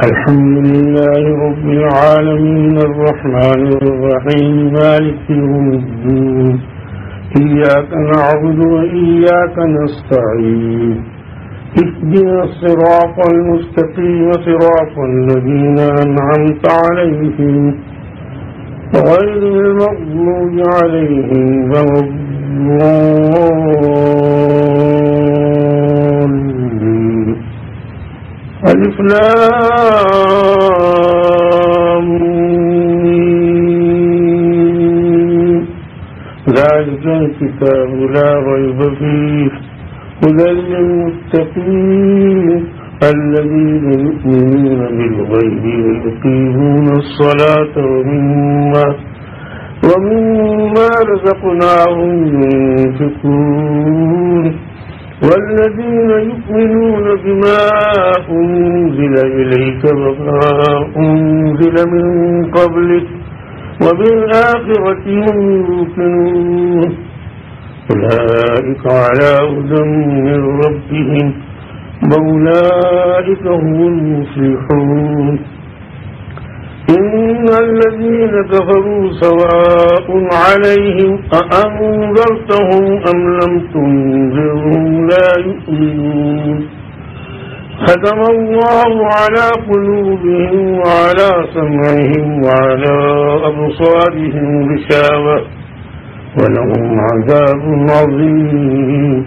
الحمد لله رب العالمين الرحمن الرحيم مالك يوم الدين إياك نعبد وإياك نستعين اهدنا الصراط المستقيم صراط الذين أنعمت عليهم غير المغضوب عليهم ولا الضالين. ألف لام ميم ذلك الكتاب لا ريب فيه هدى للمتقين الذين يؤمنون بالغيب ويقيمون الصلاة ومما رزقناهم ينفقون والذين يؤمنون بما أنزل إليك وما أنزل من قبلك وبالآخرة هم يوقنون أولئك على هدى من ربهم وأولئك هم المفلحون. إن الذين كفروا سواء عليهم أأنذرتهم أم لم تنذرهم لا يؤمنون. ختم الله على قلوبهم وعلى سمعهم وعلى أبصارهم غشاوة ولهم عذاب عظيم.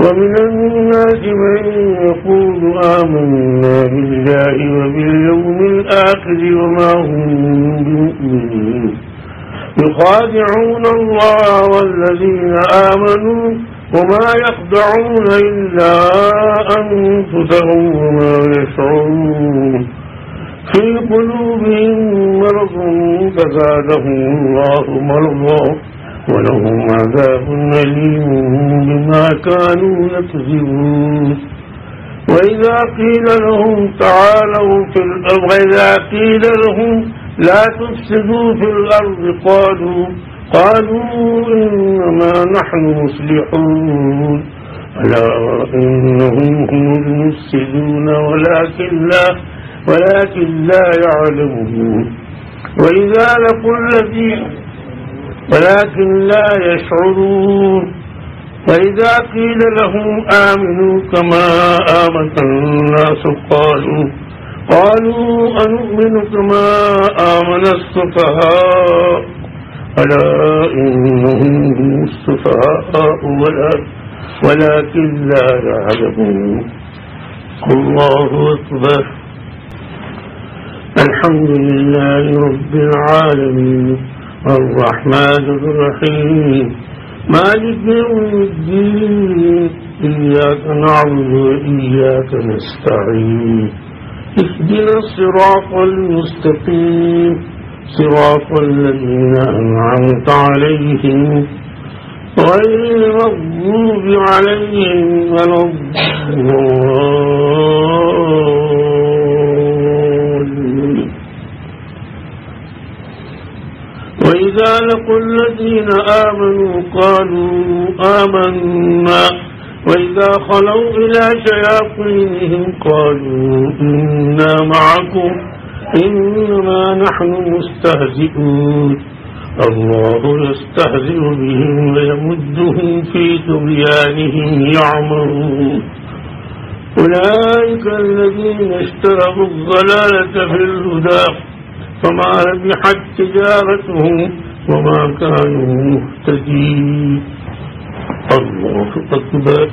ومن الناس من يقول آمنا بالله وباليوم الآخر وما هم بمؤمنين يخادعون الله والذين آمنوا وما يخدعون إلا أنفسهم وما يشعرون. في قلوبهم مرض فزادهم الله مرضا ولهم عذاب أليم بما كانوا يكذبون. وإذا قيل لهم تعالوا في الأرض وإذا قيل لهم لا تفسدوا في الأرض قالوا إنما نحن مصلحون ألا إنهم هم المفسدون ولكن لا يعلمون. وإذا لقوا الذين ولكن لا يشعرون. وإذا قيل لهم آمنوا كما آمن الناس قالوا أنؤمن كما آمن السفهاء ألا إنهم هم السفهاء ولكن لا يعلمون. الله أكبر. الحمد لله رب العالمين الرحمن الرحيم مالك يوم الدين إياك نعبد وإياك نستعين اهدنا الصراط المستقيم صراط الذين أنعمت عليهم غير المغضوب عليهم ولا الضالين. وإذا لقوا الذين آمنوا قالوا آمنا وإذا خلوا إلى شياطينهم قالوا إنا معكم إنما نحن مستهزئون. الله يستهزئ بهم ويمدهم في طغيانهم يعمهون. أولئك الذين اشتروا الضلالة في الهدى فما ربحت تجارتهم وما كانوا مهتدين. الله أكبر.